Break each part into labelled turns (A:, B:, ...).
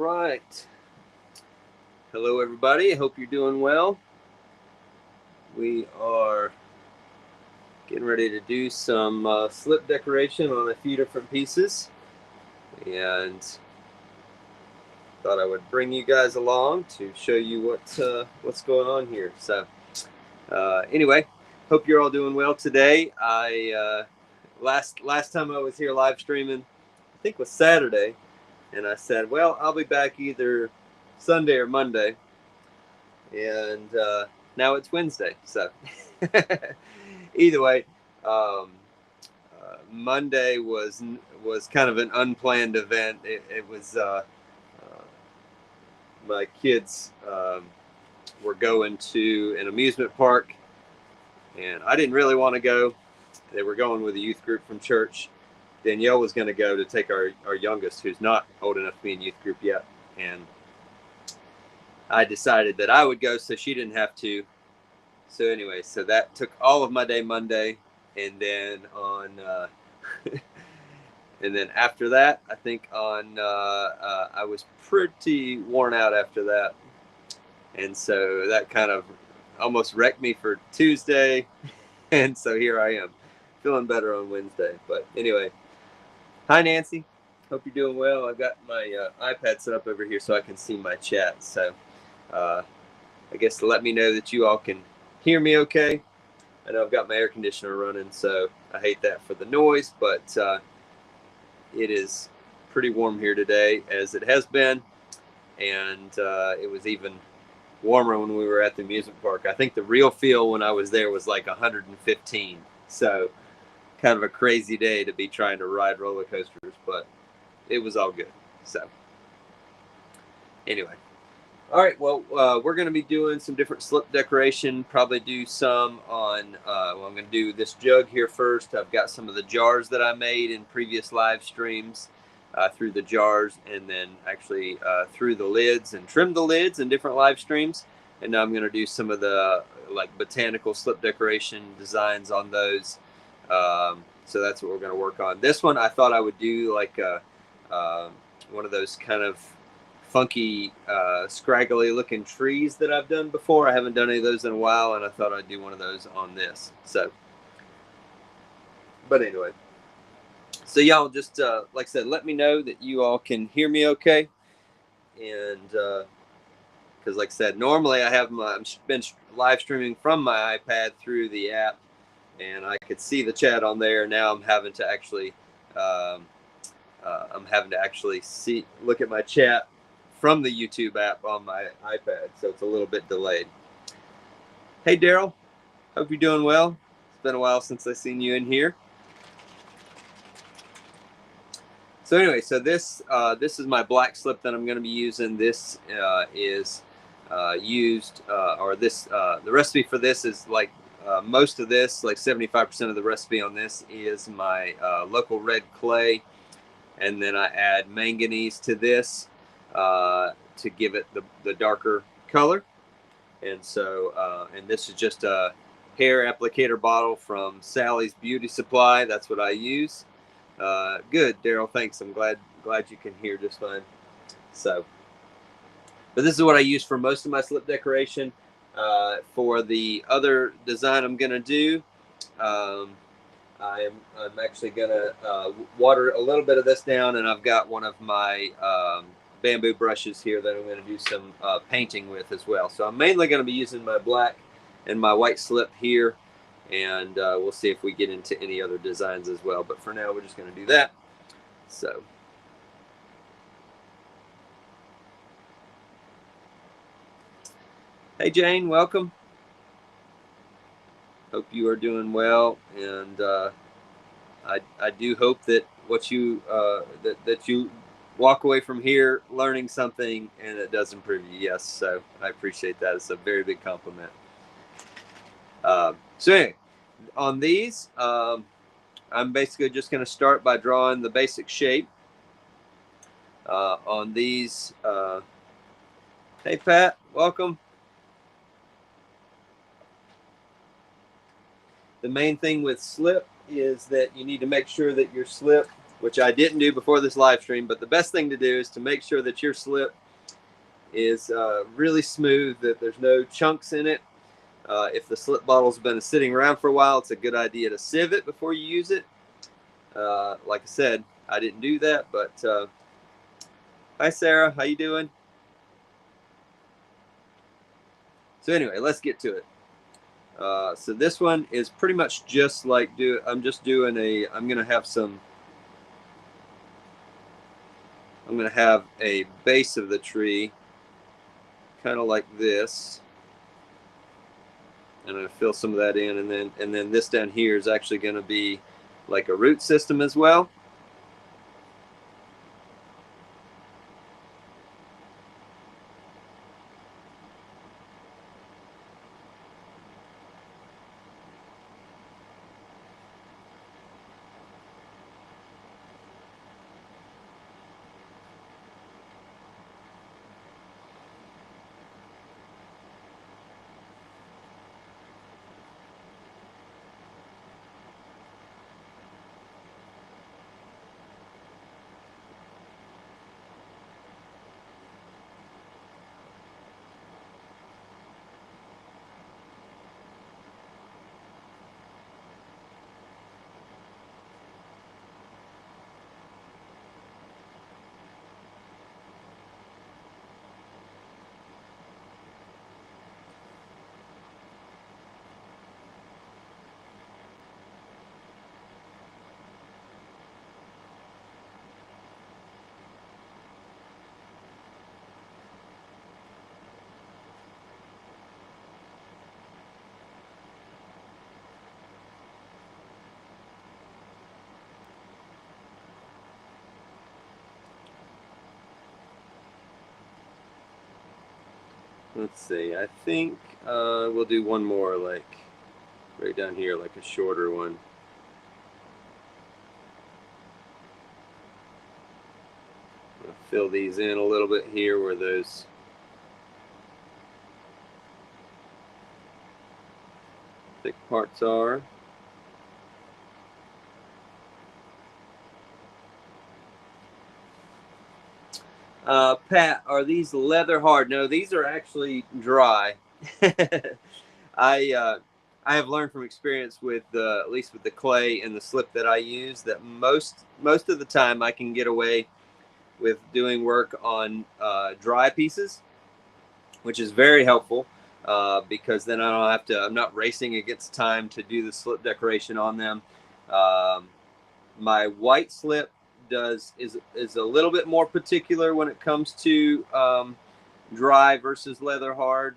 A: right. Hello, everybody. I hope you're doing well. We are getting ready to do some slip decoration on a few different pieces, and thought I would bring you guys along to show you what's going on here. So, anyway, hope you're all doing well today. Last time I was here live streaming, I think was Saturday, and I said, well, I'll be back either Sunday or Monday. And now it's Wednesday. So either way, um, Monday was kind of an unplanned event. It was my kids were going to an amusement park, and I didn't really want to go. They were going with a youth group from church. Danielle was going to go to take our youngest, who's not old enough to be in youth group yet, and I decided that I would go so she didn't have to. So anyway, so that took all of my day Monday, and then and then after that, I think I was pretty worn out after that, and so that kind of almost wrecked me for Tuesday, and so here I am, feeling better on Wednesday. But anyway, hi Nancy, hope you're doing well. I've got my iPad set up over here so I can see my chat. So I guess to let me know that you all can hear me okay. I know I've got my air conditioner running, so I hate that for the noise, but it is pretty warm here today, as it has been, and it was even warmer when we were at the amusement park. I think the real feel when I was there was like 115, so kind of a crazy day to be trying to ride roller coasters, but it was all good. So anyway. All right, well, we're going to be doing some different slip decoration, probably do some on, well, I'm going to do this jug here first. I've got some of the jars that I made in previous live streams through the jars, and then actually through the lids and trimmed the lids in different live streams. And now I'm going to do some of the like botanical slip decoration designs on those. So that's what we're going to work on. This one I thought I would do like one of those kind of funky, scraggly looking trees that I've done before. I haven't done any of those in a while, and I thought I'd do one of those on this. So, but anyway, so y'all just, like I said, let me know that you all can hear me okay. And, because like I said, normally I've been live streaming from my iPad through the app, and I could see the chat on there. Now I'm having to actually, look at my chat from the YouTube app on my iPad, so it's a little bit delayed. Hey Daryl, hope you're doing well. It's been a while since I've seen you in here. So anyway, so this is my black slip that I'm going to be using. This is used, the recipe for this is like most of this, like 75% of the recipe on this is my local red clay, and then I add manganese to this to give it the darker color. And so, and this is just a hair applicator bottle from Sally's Beauty Supply. That's what I use. Good, Daryl. Thanks. I'm glad you can hear just fine. So, but this is what I use for most of my slip decoration. For the other design I'm gonna do, I'm actually gonna water a little bit of this down, and I've got one of my bamboo brushes here that I'm going to do some painting with as well. So I'm mainly going to be using my black and my white slip here, and we'll see if we get into any other designs as well. But for now, we're just going to do that. So. Hey Jane, welcome. Hope you are doing well, and I do hope that what you that you walk away from here learning something and it does improve you. Yes, so I appreciate that. It's a very big compliment. So anyway, on these, I'm basically just going to start by drawing the basic shape. On these, hey Pat, welcome. The main thing with slip is that you need to make sure that your slip which I didn't do before this live stream, but the best thing to do is to make sure that your slip is really smooth, that there's no chunks in it. If the slip bottle's been sitting around for a while, it's a good idea to sieve it before you use it. Like I said, I didn't do that, but hi Sarah, how you doing? So anyway, let's get to it. So this one is pretty much just like I'm gonna have a base of the tree, kind of like this. And I'm gonna fill some of that in, and then this down here is actually gonna be like a root system as well. Let's see, I think we'll do one more, like right down here, like a shorter one. I'll fill these in a little bit here where those thick parts are. Pat, are these leather hard? No, these are actually dry. I have learned from experience with at least with the clay and the slip that I use, that most of the time I can get away with doing work on dry pieces, which is very helpful because then I don't have to. I'm not racing against time to do the slip decoration on them. My white slip is a little bit more particular when it comes to dry versus leather hard.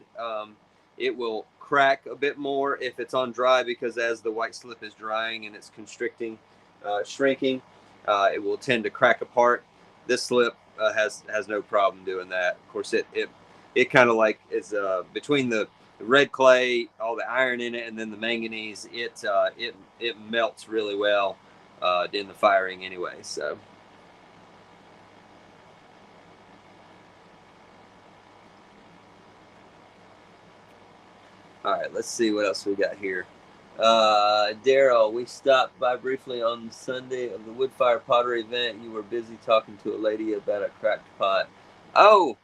A: It will crack a bit more if it's on dry, because as the white slip is drying and it's constricting, shrinking, it will tend to crack apart. This slip has no problem doing that. Of course, it kind of like is between the red clay, all the iron in it, and then the manganese. It melts really well in the firing anyway. So. All right, let's see what else we got here. Daryl, we stopped by briefly on Sunday of the Woodfire Pottery event. You were busy talking to a lady about a cracked pot. Oh,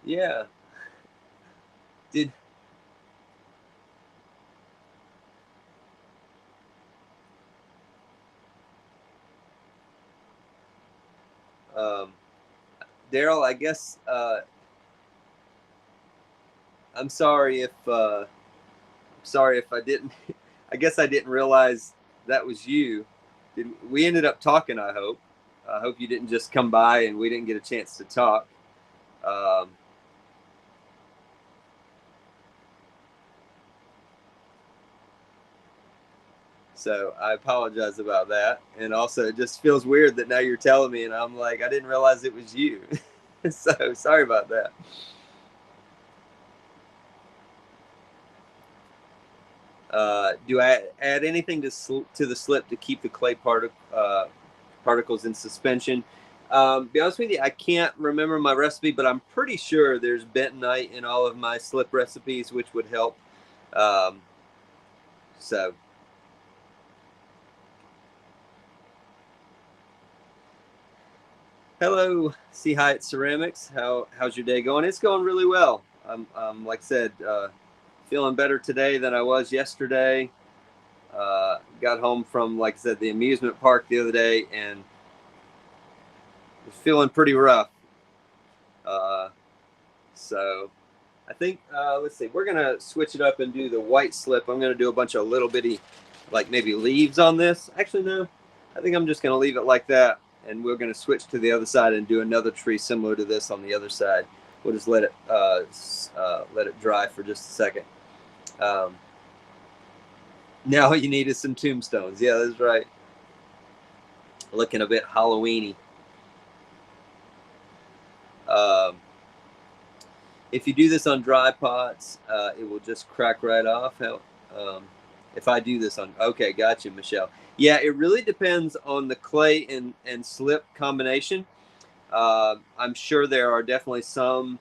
A: yeah. Did um, Daryl? I guess I'm sorry if I didn't. I guess I didn't realize that was you. We ended up talking? I hope. I hope you didn't just come by and we didn't get a chance to talk. Um, So I apologize about that. And also, it just feels weird that now you're telling me, and I'm like, I didn't realize it was you. So sorry about that. Do I add anything to the slip to keep the clay particles in suspension? Be honest with you, I can't remember my recipe, but I'm pretty sure there's bentonite in all of my slip recipes, which would help. Um, so Hello, See Hi at Ceramics. How's your day going? It's going really well. I'm like I said, feeling better today than I was yesterday. Got home from, like I said, the amusement park the other day and was feeling pretty rough. Uh, so I think let's see, we're gonna switch it up and do the white slip. I'm gonna do a bunch of little bitty, like maybe leaves on this. Actually, no, I think I'm just gonna leave it like that, and we're gonna switch to the other side and do another tree similar to this on the other side. We'll just let it dry for just a second. Um, now all you need is some tombstones. Yeah, that's right. Looking a bit Halloweeny. Um, if you do this on dry pots, it will just crack right off. Um, if I do this on, okay, gotcha, Michelle. Yeah, it really depends on the clay and slip combination. I'm sure there are definitely some.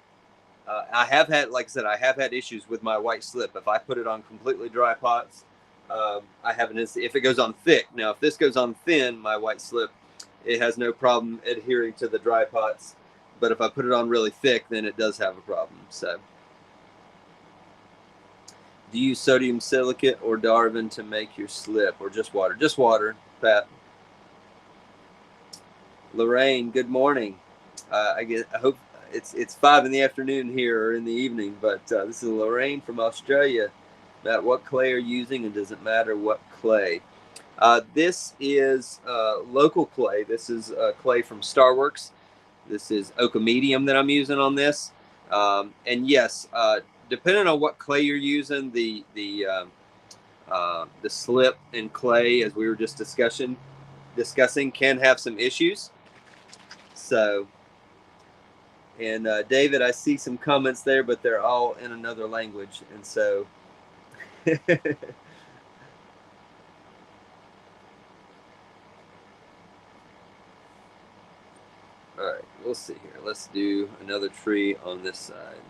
A: I have had, like I said, I have had issues with my white slip. If I put it on completely dry pots, I have an if it goes on thick. Now, if this goes on thin, my white slip, it has no problem adhering to the dry pots. But if I put it on really thick, then it does have a problem. So, do you use sodium silicate or Darwin to make your slip, or just water? Just water, Pat. Lorraine, good morning. I hope it's 5 in the afternoon here or in the evening, but this is Lorraine from Australia. Matt, what clay are you using, and does it matter what clay? This is local clay. This is clay from Starworks. This is Oka Medium that I'm using on this. And yes, depending on what clay you're using, the slip and clay, as we were just discussing, can have some issues. So, and David, I see some comments there, but they're all in another language, and so. All right, we'll see here. Let's do another tree on this side.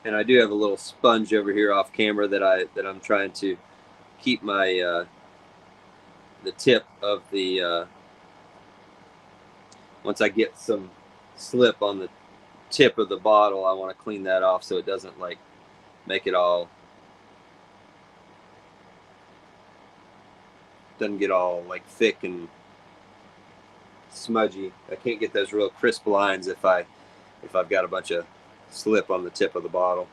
A: And I do have a little sponge over here off camera that I'm trying to keep my the tip of the once I get some slip on the tip of the bottle, I want to clean that off so it doesn't like make it all doesn't get all like thick and smudgy. I can't get those real crisp lines if I've got a bunch of slip on the tip of the bottle.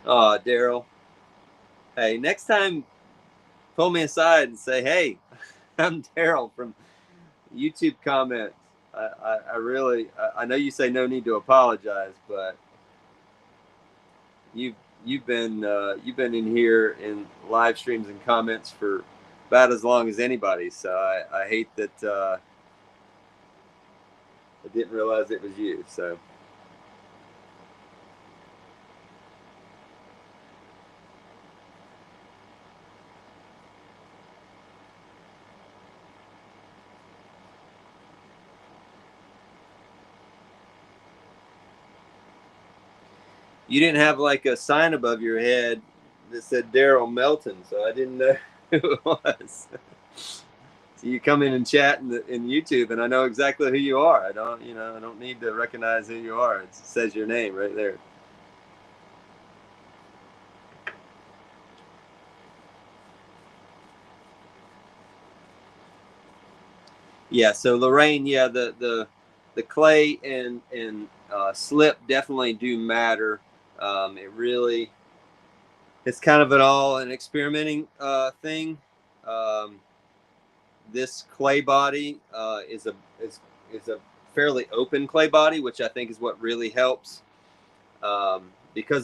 A: Oh, Daryl. Hey, next time pull me aside and say, "Hey, I'm Daryl from YouTube comments." I really I know you say no need to apologize, but you've you've been in here in live streams and comments for about as long as anybody. So I hate that I didn't realize it was you. So you didn't have like a sign above your head that said Daryl Melton, so I didn't know who it was. So you come in and chat in YouTube, and I know exactly who you are. I don't need to recognize who you are. It says your name right there. Yeah. So Lorraine, yeah, the the clay and slip definitely do matter. It really, it's kind of an experimenting thing. Um, this clay body is a fairly open clay body, which I think is what really helps. Because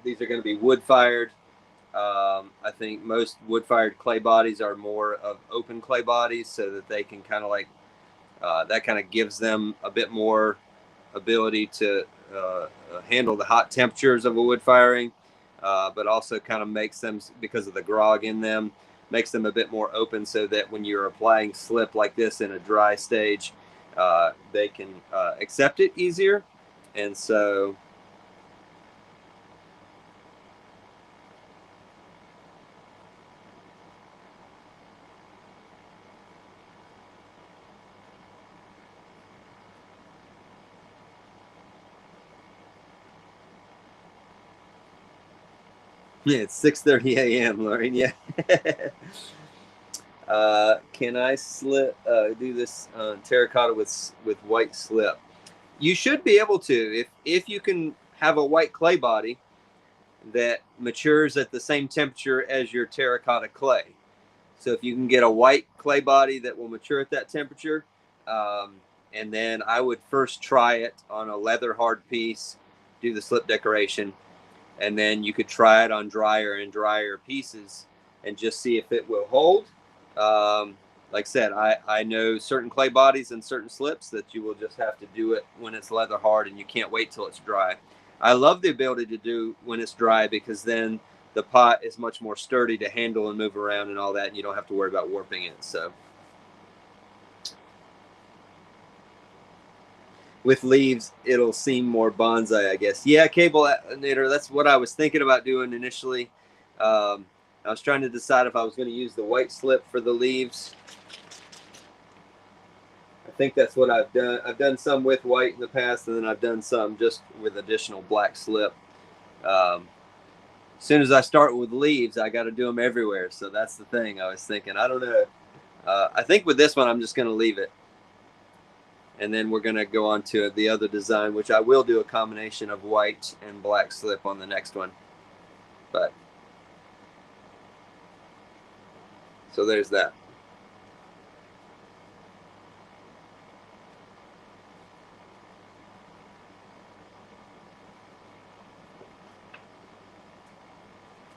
A: these are gonna be wood fired. I think most wood fired clay bodies are more of open clay bodies, so that they can kind of like that kind of gives them a bit more ability to handle the hot temperatures of a wood firing, but also kind of makes them, because of the grog in them, makes them a bit more open, so that when you're applying slip like this in a dry stage, they can accept it easier. And so yeah, it's 6:30 a.m. Lauren. Yeah. Can I do this terracotta with white slip? You should be able to, if you can have a white clay body that matures at the same temperature as your terracotta clay. So if you can get a white clay body that will mature at that temperature, um, and then I would first try it on a leather hard piece, do the slip decoration, and then you could try it on drier and drier pieces and just see if it will hold. Um, like I said, I know certain clay bodies and certain slips that you will just have to do it when it's leather hard, and you can't wait till it's dry. I love the ability to do when it's dry, because then the pot is much more sturdy to handle and move around and all that, and you don't have to worry about warping it. So with leaves, it'll seem more bonsai, I guess. Yeah, cable knitter. That's what I was thinking about doing initially. Um, I was trying to decide if I was going to use the white slip for the leaves. I think that's what I've done. I've done some with white in the past, and then I've done some just with additional black slip. Um, as soon as I start with leaves, I got to do them everywhere. So that's the thing. I was thinking, I don't know. I think with this one, I'm just going to leave it. And then we're going to go on to the other design, which I will do a combination of white and black slip on the next one. But so there's that.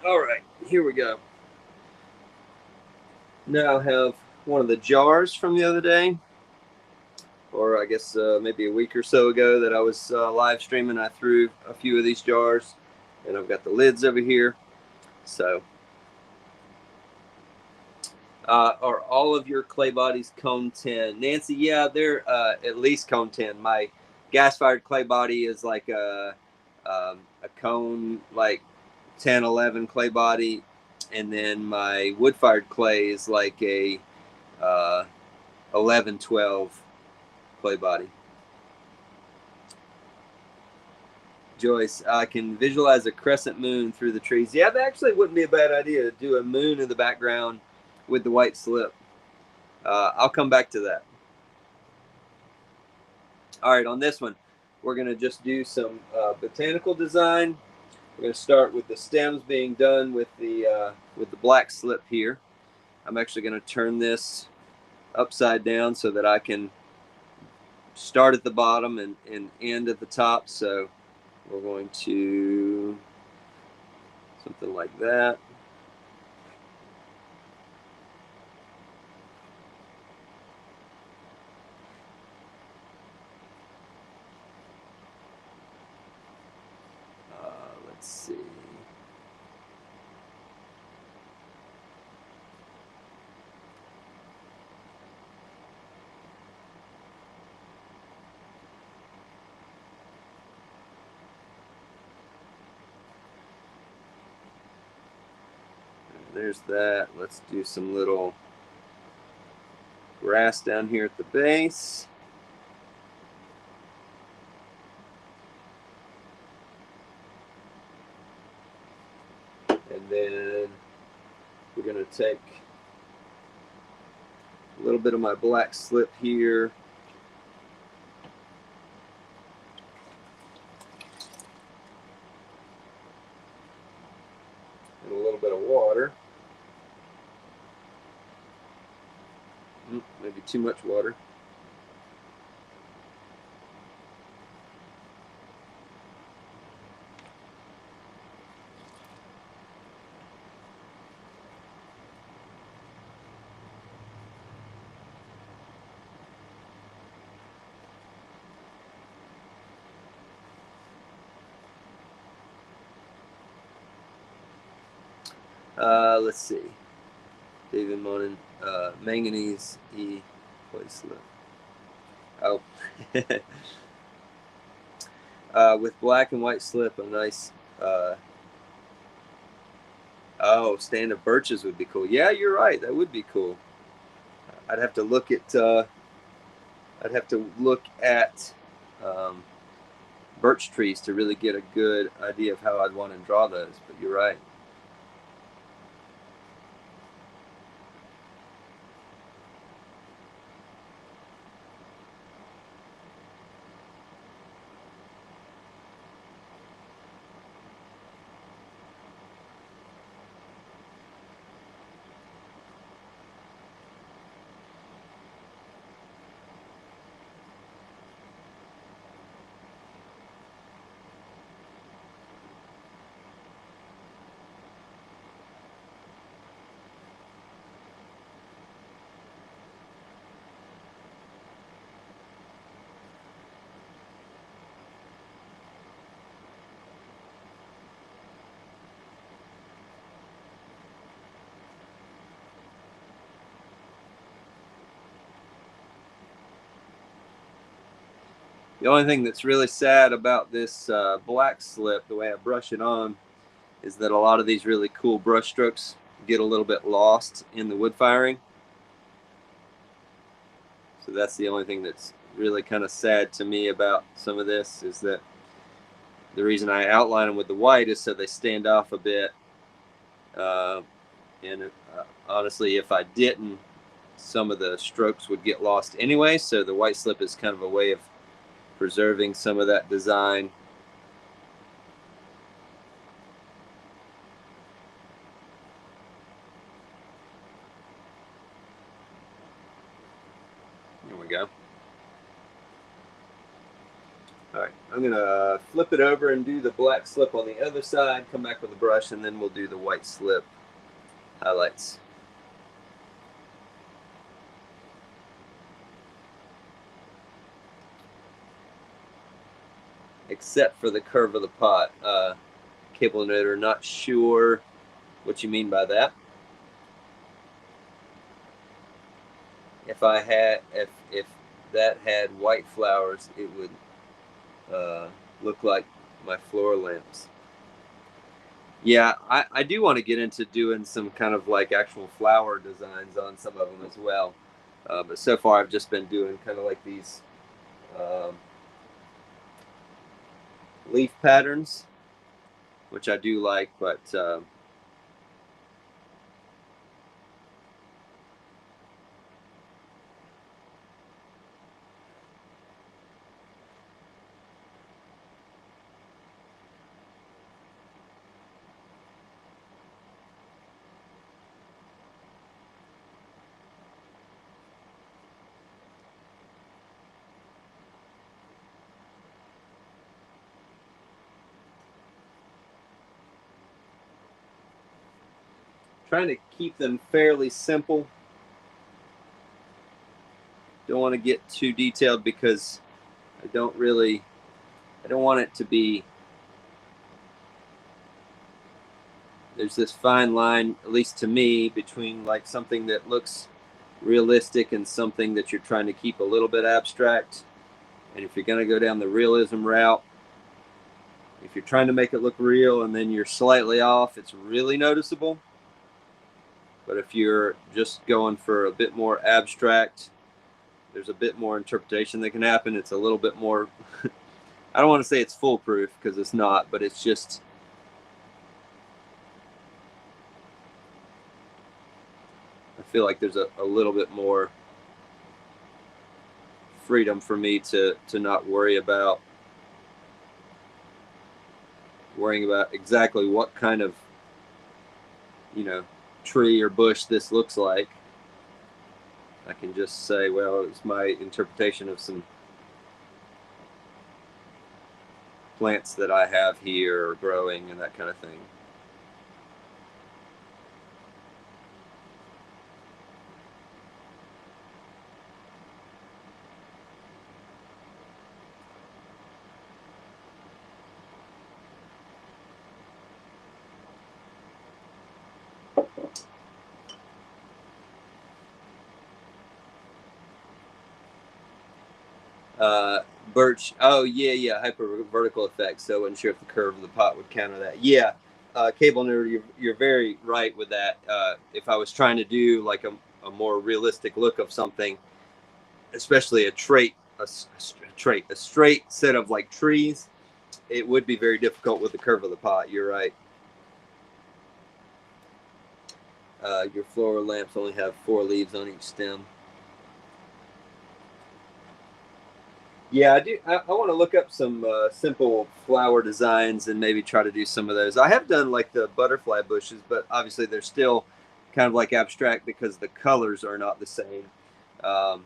A: All right, here we go. Now I have one of the jars from the other day, or I guess maybe a week or so ago, that I was live streaming. I threw a few of these jars, and I've got the lids over here. So are all of your clay bodies cone 10? Nancy, yeah, they're at least cone 10. My gas-fired clay body is like a cone, like 10, 11 clay body. And then my wood-fired clay is like a 11, 12 clay body. Joyce, I can visualize a crescent moon through the trees. Yeah, that actually wouldn't be a bad idea, to do a moon in the background with the white slip. I'll come back to that. All right, on this one, we're going to just do some botanical design. We're going to start with the stems being done with the black slip here. I'm actually going to turn this upside down so that I can start at the bottom and end at the top. So we're going to something like that. Let's see. There's that. Let's do some little grass down here at the base. And then we're going to take a little bit of my black slip here be too much water. Let's see. David Monin, manganese E white slip. Oh, with black and white slip, a nice. Oh, stand of birches would be cool. Yeah, you're right. That would be cool. I'd have to look at. I'd have to look at birch trees to really get a good idea of how I'd want to draw those. But you're right. The only thing that's really sad about this black slip, the way I brush it on, is that a lot of these really cool brush strokes get a little bit lost in the wood firing. So that's the only thing that's really kind of sad to me about some of this, is that the reason I outline them with the white is so they stand off a bit. And honestly, if I didn't, some of the strokes would get lost anyway. So the white slip is kind of a way of preserving some of that design. There we go. All right, I'm going to flip it over and do the black slip on the other side, come back with a brush, and then we'll do the white slip highlights. Except for the curve of the pot. Cable noter, not sure what you mean by that. If that had white flowers, it would look like my floor lamps. Yeah, I do want to get into doing some kind of like actual flower designs on some of them as well. But so far I've just been doing kind of like these leaf patterns, which I do like, but trying to keep them fairly simple. Don't want to get too detailed because I don't want it to be, there's this fine line, at least to me, between like something that looks realistic and something that you're trying to keep a little bit abstract. And if you're going to go down the realism route, if you're trying to make it look real and then you're slightly off, it's really noticeable. But if you're just going for a bit more abstract, there's a bit more interpretation that can happen. It's a little bit more, I don't want to say it's foolproof because it's not, but it's just, I feel like there's a little bit more freedom for me to not worrying about exactly what kind of, tree or bush this looks like. I can just say, well, it's my interpretation of some plants that I have here or growing and that kind of thing. Uh, Birch. Oh yeah. Hyper vertical effect. So I wasn't sure if the curve of the pot would counter that. Yeah. Cable nerd, you're very right with that. If I was trying to do like a more realistic look of something, especially a straight set of like trees, it would be very difficult with the curve of the pot. You're right. Your floral lamps only have 4 leaves on each stem. Yeah, I do. I want to look up some simple flower designs and maybe try to do some of those. I have done like the butterfly bushes, but obviously they're still kind of like abstract because the colors are not the same. Um,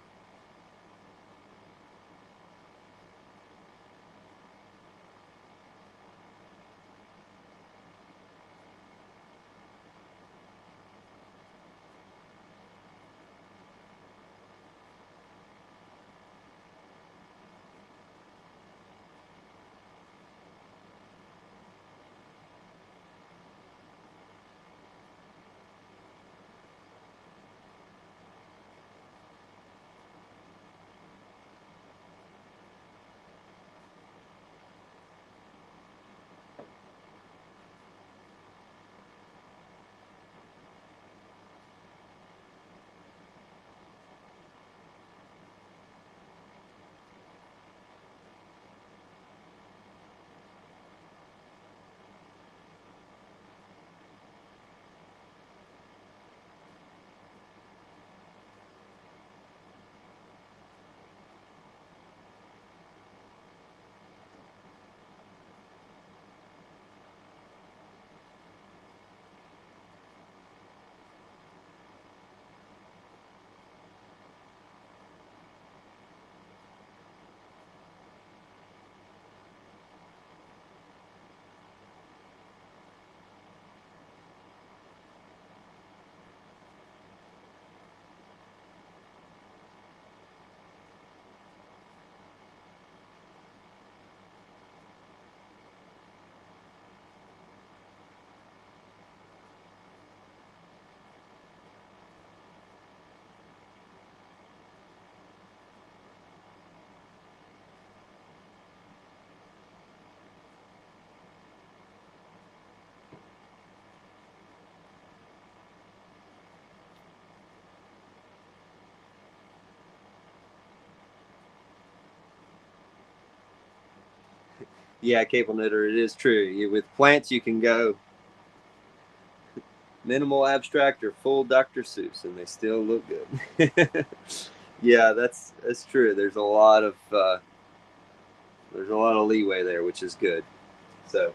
A: yeah, cable knitter, it is true. With plants, you can go minimal abstract or full Dr. Seuss, and they still look good. Yeah, that's true. There's a lot of leeway there, which is good. So,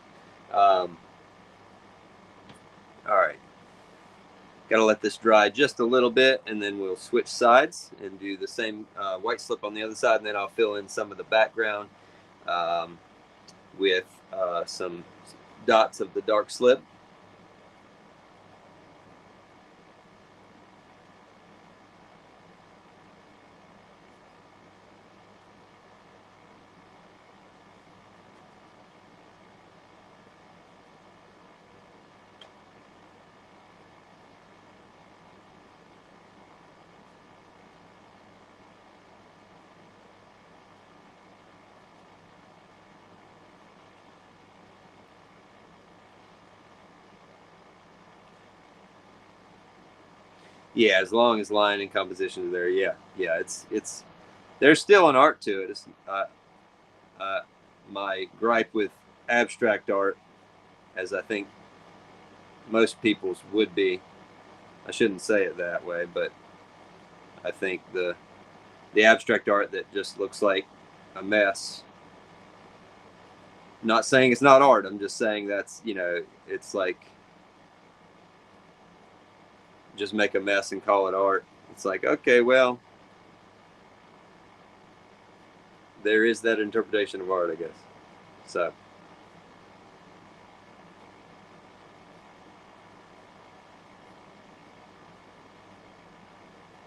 A: um, all right, got to let this dry just a little bit, and then we'll switch sides and do the same white slip on the other side, and then I'll fill in some of the background um, with some dots of the dark slip. Yeah, as long as line and composition is there. Yeah, yeah, it's there's still an art to it. Uh, my gripe with abstract art, as I think most people's would be. I shouldn't say it that way, but I think the abstract art that just looks like a mess. I'm not saying it's not art. I'm just saying that's it's like just make a mess and call it art. It's like, okay, well, there is that interpretation of art, I guess. So,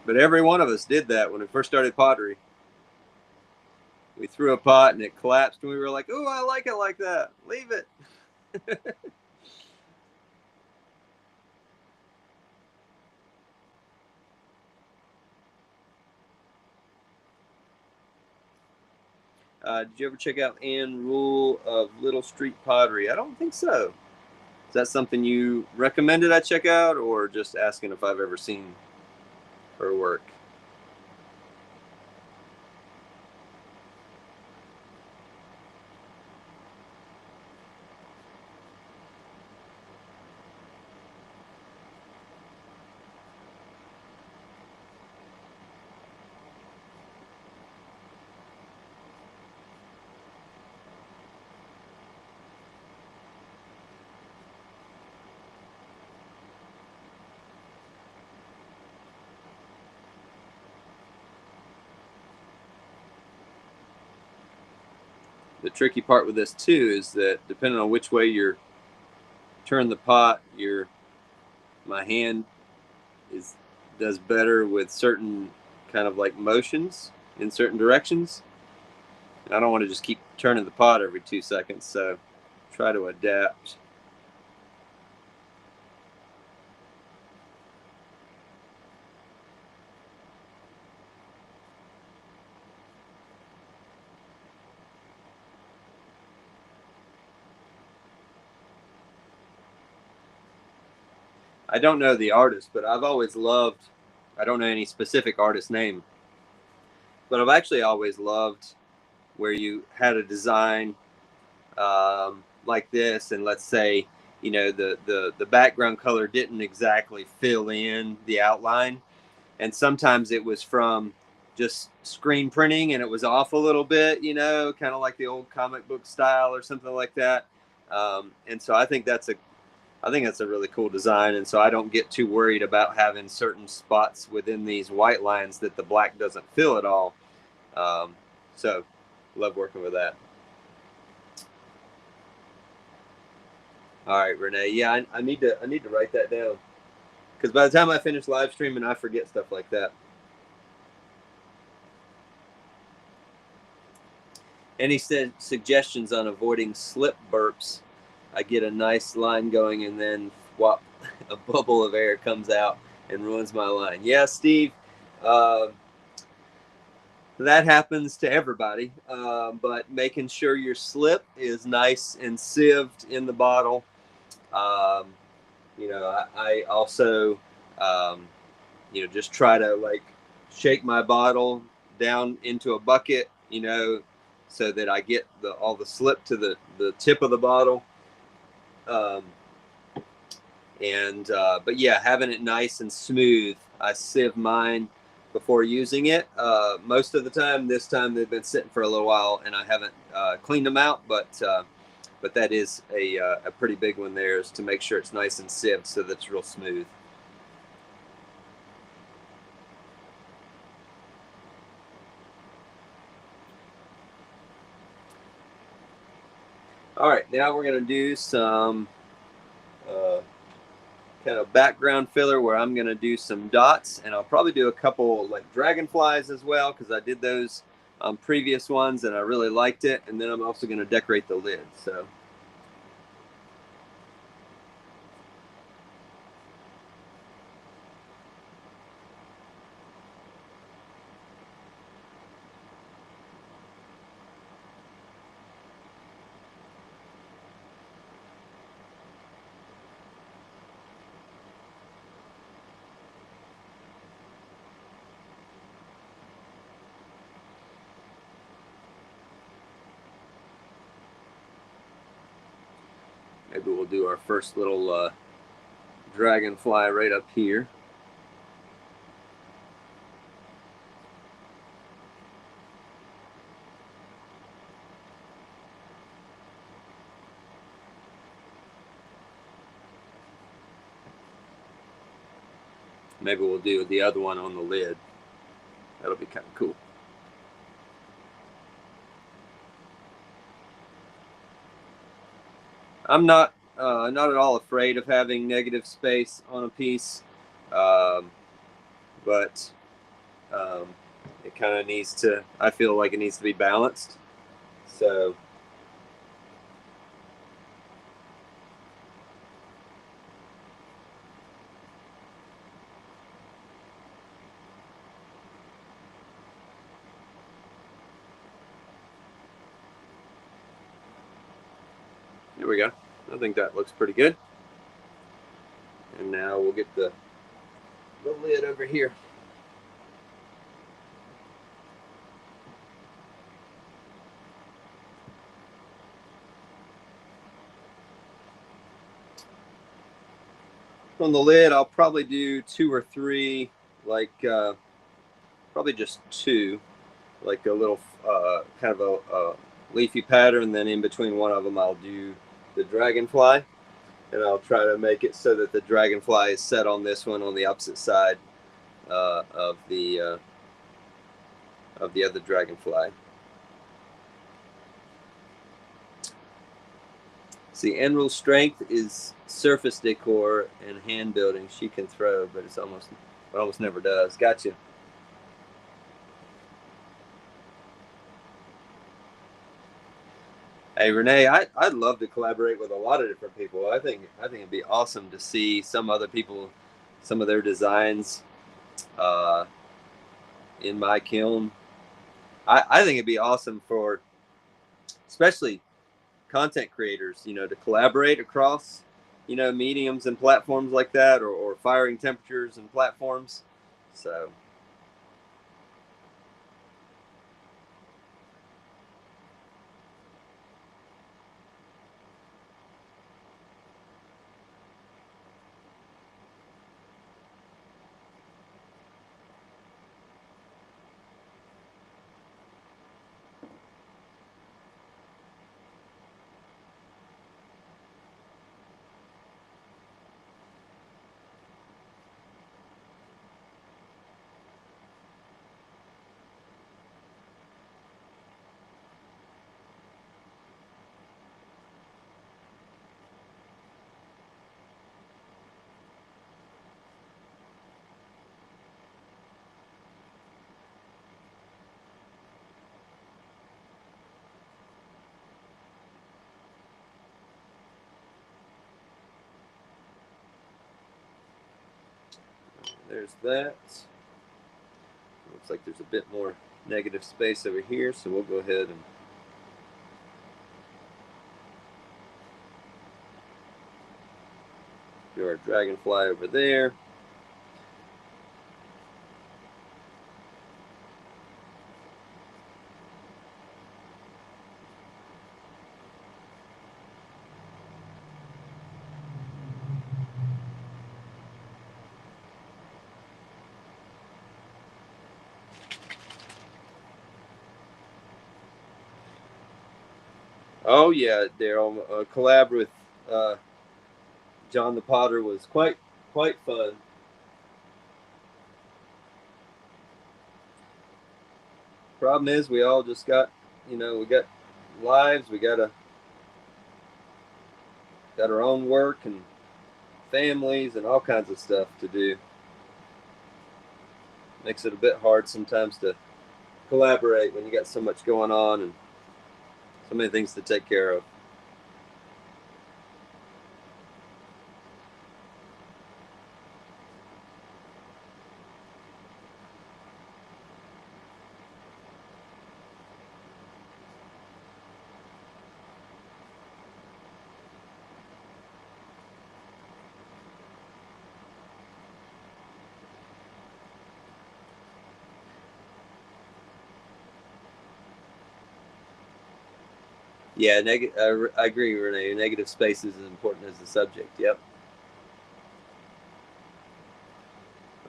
A: but every one of us did that when we first started pottery. We threw a pot and it collapsed, and we were like, "Oh, I like it like that. Leave it." Did you ever check out Anne Rule of Little Street Pottery? I don't think so. Is that something you recommended I check out, or just asking if I've ever seen her work? The tricky part with this too is that depending on which way you turn the pot, my hand is does better with certain kind of like motions in certain directions. I don't want to just keep turning the pot every 2 seconds, so try to adapt. I don't know the artist, but I've always loved. I don't know any specific artist name, but I've actually always loved where you had a design like this, and let's say the background color didn't exactly fill in the outline, and sometimes it was from just screen printing and it was off a little bit, kind of like the old comic book style or something like that. And so I think that's a really cool design, and so I don't get too worried about having certain spots within these white lines that the black doesn't fill at all. Um, so love working with that. All right, Renee. Yeah, I need to write that down because by the time I finish live streaming, I forget stuff like that. Any suggestions on avoiding slip burps? I get a nice line going and then whop, a bubble of air comes out and ruins my line. Yeah, Steve, uh, that happens to everybody. But making sure your slip is nice and sieved in the bottle. Um, I also, um, just try to like shake my bottle down into a bucket, so that I get all the slip to the tip of the bottle. Um, and but yeah, having it nice and smooth. I sieve mine before using it. Most of the time, this time they've been sitting for a little while, and I haven't cleaned them out. But that is a pretty big one there, is to make sure it's nice and sieved so that it's real smooth. All right, now we're gonna do some uh, kind of background filler where I'm going to do some dots, and I'll probably do a couple like dragonflies as well because I did those on previous ones and I really liked it. And then I'm also going to decorate the lid. So maybe we'll do our first little dragonfly right up here. maybe we'll do the other one on the lid. That'll be kind of cool. I'm not at all afraid of having negative space on a piece, but it kind of needs to. I feel like it needs to be balanced. So there we go. I think that looks pretty good. And now we'll get the lid over here. On the lid, I'll probably do 2 or 3, like probably just 2, like a little kind of a leafy pattern. Then in between one of them, I'll do the dragonfly, and I'll try to make it so that the dragonfly is set on this one on the opposite side of the other dragonfly. See, Enrul's strength is surface decor and hand building. She can throw, but it almost never does. Gotcha. Hey Renee, I'd love to collaborate with a lot of different people. I think it'd be awesome to see some other people, some of their designs uh, in my kiln. I think it'd be awesome for especially content creators, to collaborate across, mediums and platforms like that, or firing temperatures and platforms. So there's that. Looks like there's a bit more negative space over here, so we'll go ahead and do our dragonfly over there. Oh yeah, Daryl. Collab with John the Potter was quite fun. Problem is, we all just got, we got lives. We got our own work and families and all kinds of stuff to do. Makes it a bit hard sometimes to collaborate when you got so much going on and so many things to take care of. Yeah, I agree, Renee. Negative space is as important as the subject. Yep.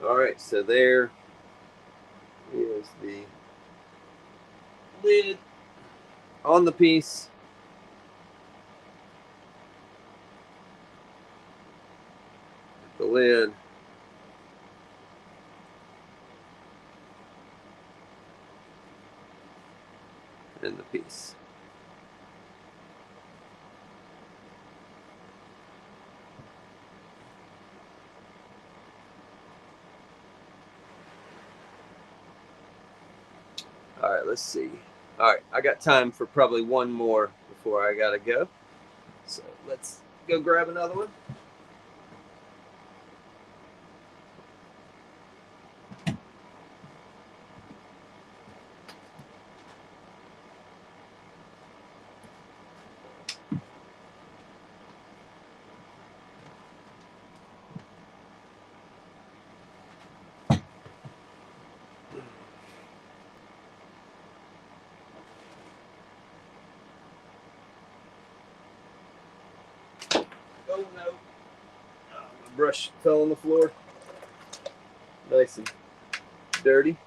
A: All right, so there is the lid on the piece. The lid in the piece. All right, let's see. All right, I got time for probably one more before I gotta go. So let's go grab another one. Oh no. My brush fell on the floor. Nice and dirty.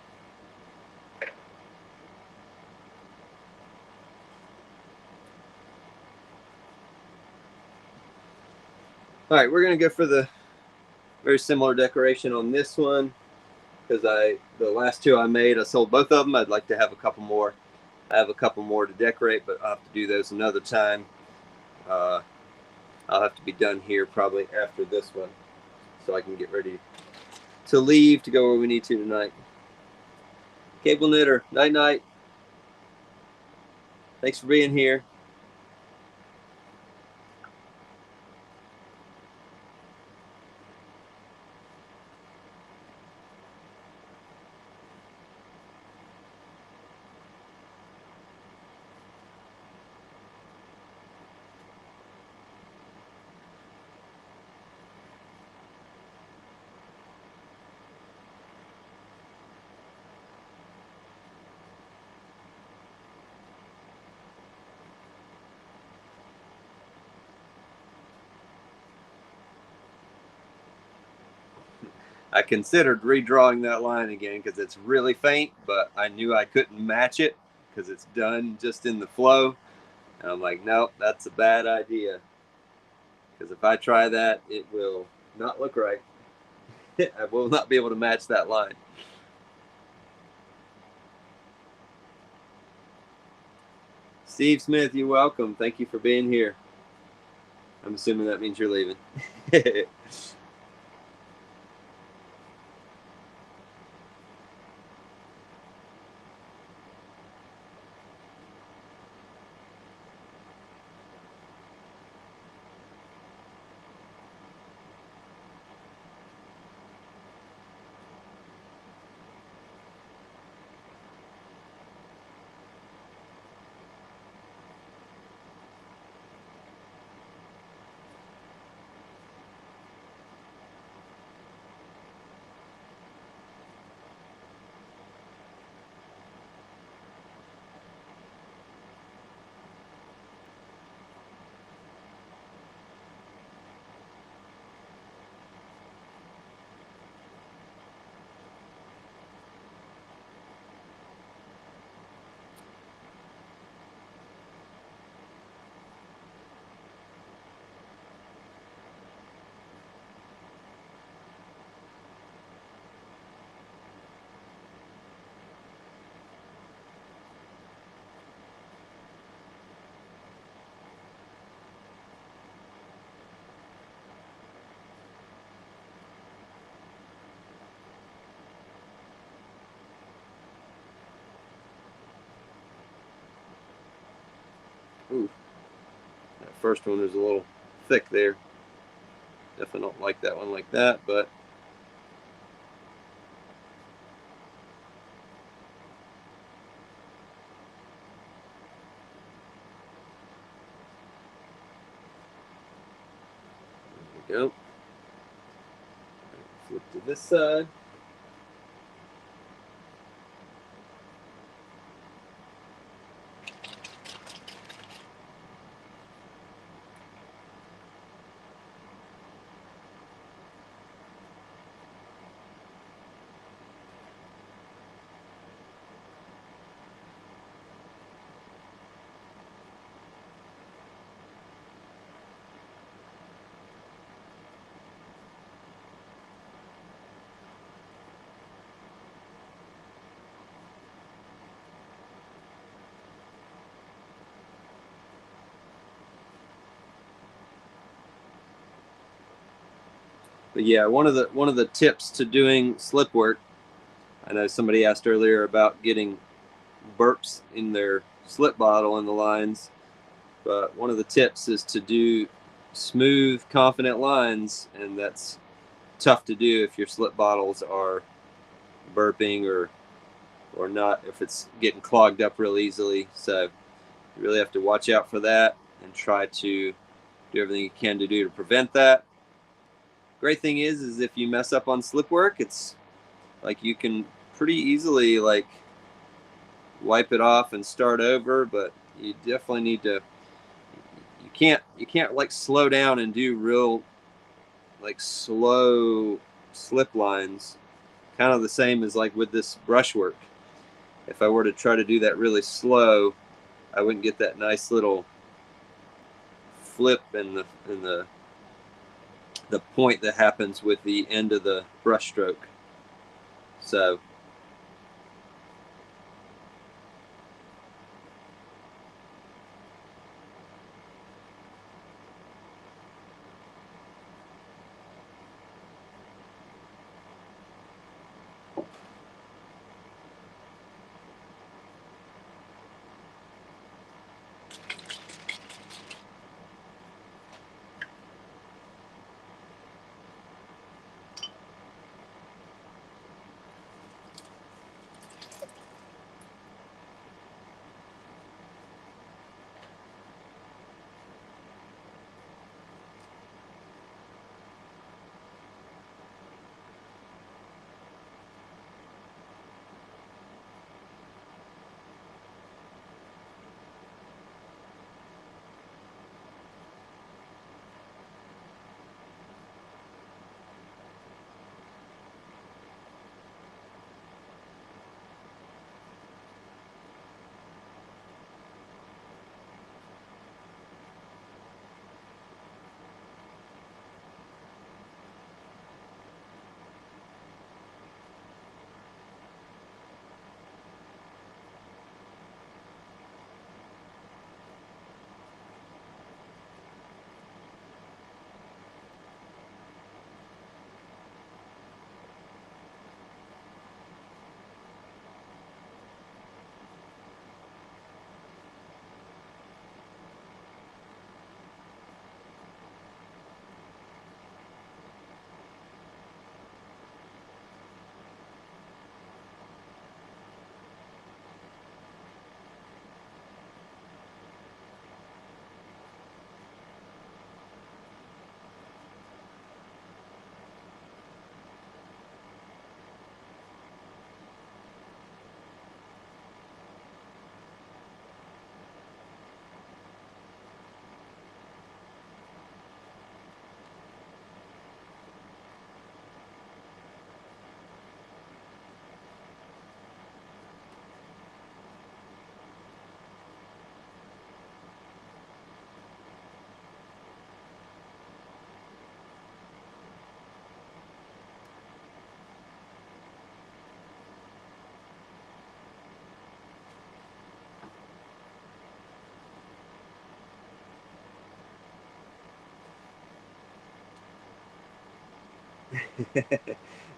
A: All right, we're gonna go for the very similar decoration on this one because the last two I made, I sold both of them. I'd like to have a couple more. I have a couple more to decorate, but I'll have to do those another time. I'll have to be done here probably after this one so I can get ready to leave to go where we need to tonight. Cable knitter, night night. Thanks for being here. I considered redrawing that line again because it's really faint, but I knew I couldn't match it because it's done just in the flow. And I'm like, nope, that's a bad idea. Because if I try that, it will not look right. I will not be able to match that line. Steve Smith, you're welcome. Thank you for being here. I'm assuming that means you're leaving. Ooh, that first one is a little thick there. Definitely don't like that one like that, but there we go. Flip to this side. But yeah, one of the tips to doing slip work, I know somebody asked earlier about getting burps in their slip bottle in the lines, but one of the tips is to do smooth, confident lines, and that's tough to do if your slip bottles are burping or not, if it's getting clogged up real easily. So you really have to watch out for that and try to do everything you can to do to prevent that. Great thing is if you mess up on slip work, it's like you can pretty easily like wipe it off and start over, but you definitely need to, you can't like slow down and do real like slow slip lines, kind of the same as like with this brushwork. If I were to try to do that really slow, I wouldn't get that nice little flip in the point that happens with the end of the brush stroke. So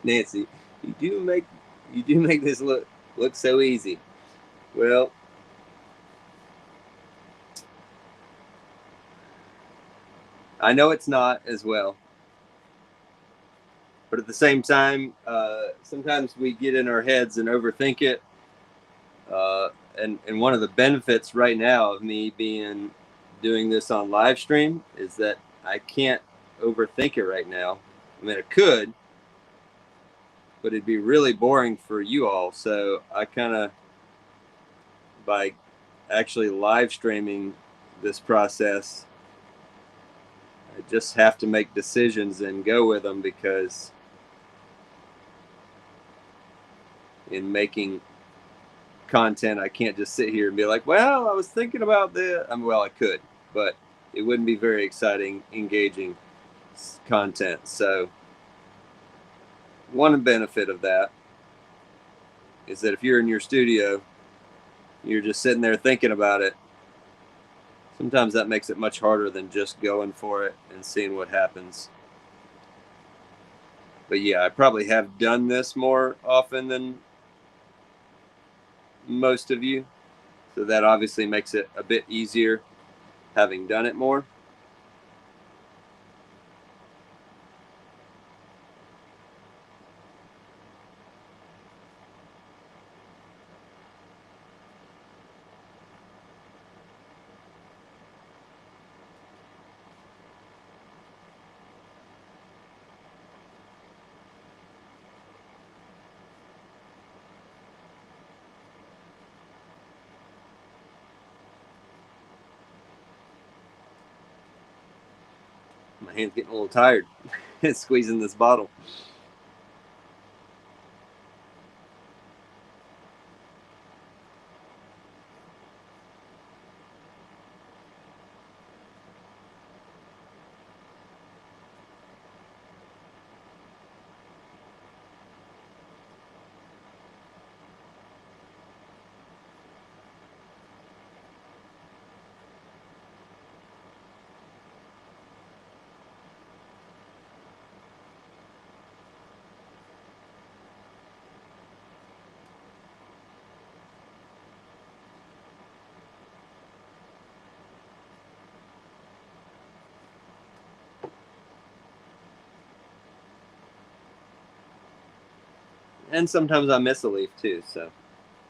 A: Nancy, you do make you do make this look so easy. Well, I know it's not as well, but at the same time, sometimes we get in our heads and overthink it. And one of the benefits right now of me being doing this on live stream is that I can't overthink it right now. I mean, I could, but it'd be really boring for you all. So I kind of, by actually live streaming this process, I just have to make decisions and go with them, because in making content, I can't just sit here and be like, well, I was thinking about this. I mean, well, I could, but it wouldn't be very exciting, engaging content. So one benefit of that is that if you're in your studio, you're just sitting there thinking about it. Sometimes that makes it much harder than just going for it and seeing what happens. But yeah, I probably have done this more often than most of you. So that obviously makes it a bit easier having done it more. My hand's getting a little tired squeezing this bottle. And sometimes I miss a leaf too, so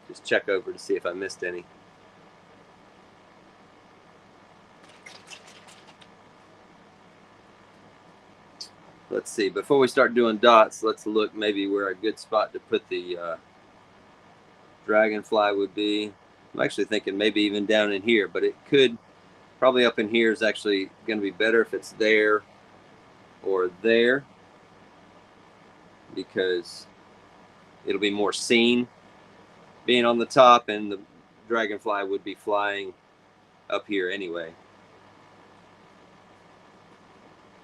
A: just check over to see if I missed any. Let's see, before we start doing dots, let's look maybe where a good spot to put the dragonfly would be. I'm actually thinking maybe even down in here, but it could, probably up in here is actually going to be better if it's there or there, because it'll be more seen being on the top, and the dragonfly would be flying up here anyway,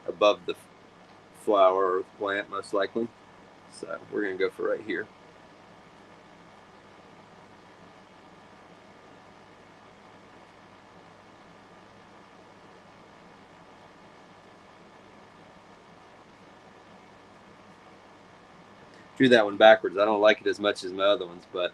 A: above the flower or plant most likely. So we're going to go for right here. Drew that one backwards. I don't like it as much as my other ones, but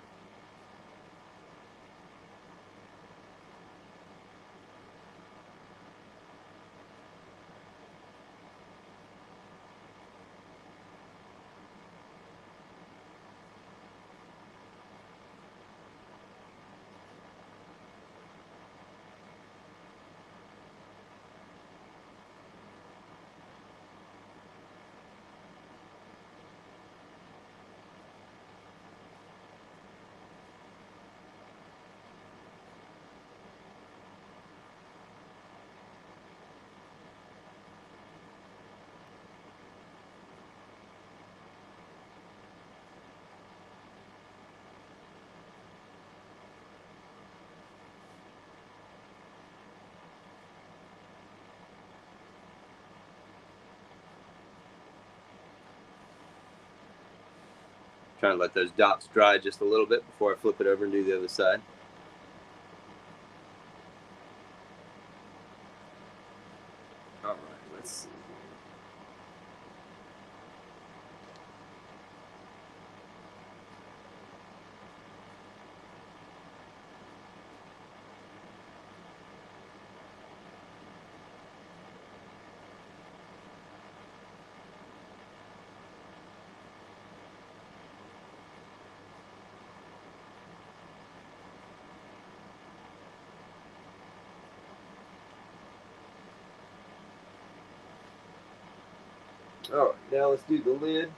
A: trying to let those dots dry just a little bit before I flip it over and do the other side. All right, let's see. All right, now let's do the lid.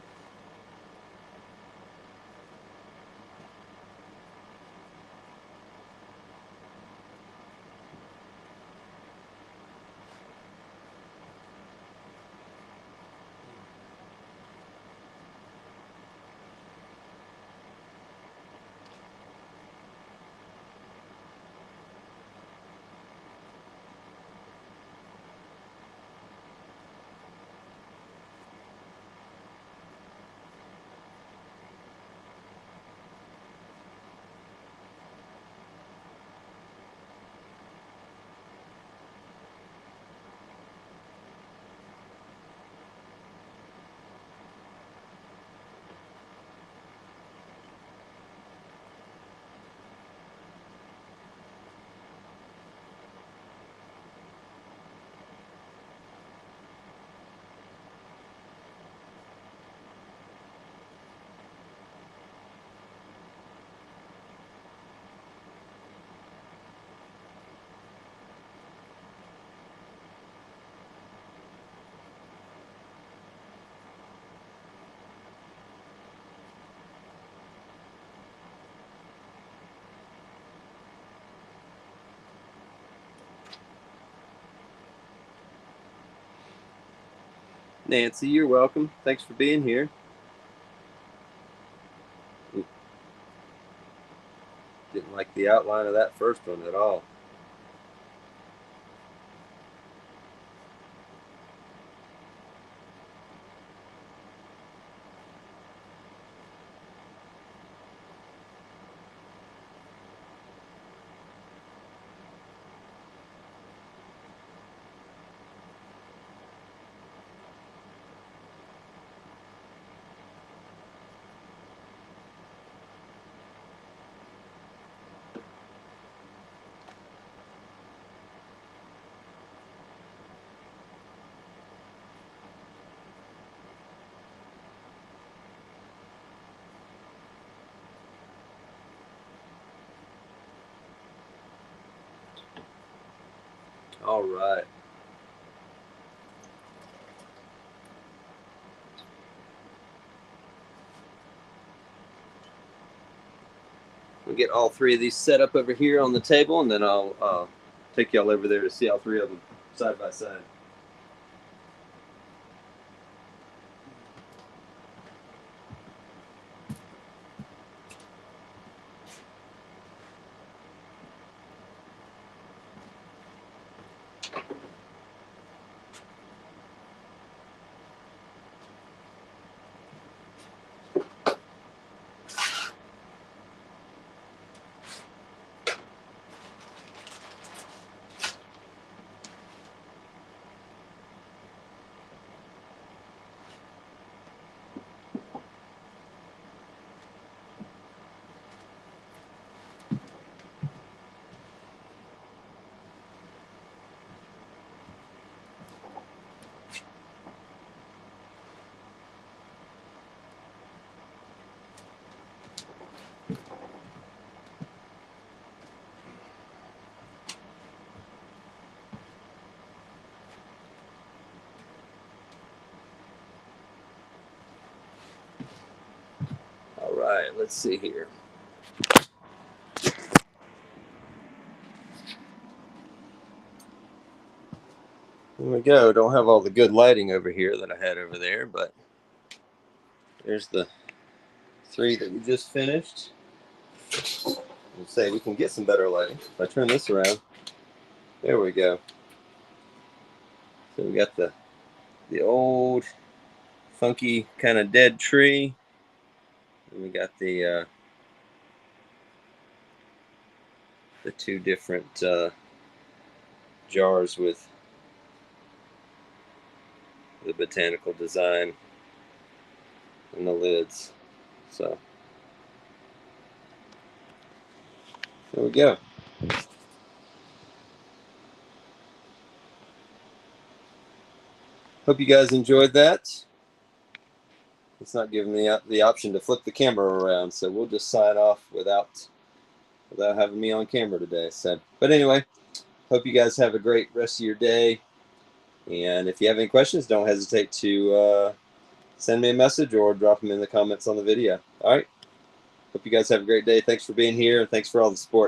A: Nancy, you're welcome. Thanks for being here. Didn't like the outline of that first one at all. All right. We'll get all three of these set up over here on the table, and then I'll take y'all over there to see all three of them side by side. All right, let's see here. There we go. Don't have all the good lighting over here that I had over there, but there's the three that we just finished. We'll say we can get some better lighting. If I turn this around, there we go. So we got the old funky kind of dead tree, and we got the two different jars with the botanical design and the lids. So there we go. Hope you guys enjoyed that. It's not giving me the option to flip the camera around, so we'll just sign off without having me on camera today. So, but anyway, hope you guys have a great rest of your day. And if you have any questions, don't hesitate to send me a message or drop them in the comments on the video. All right. Hope you guys have a great day. Thanks for being here, and thanks for all the support.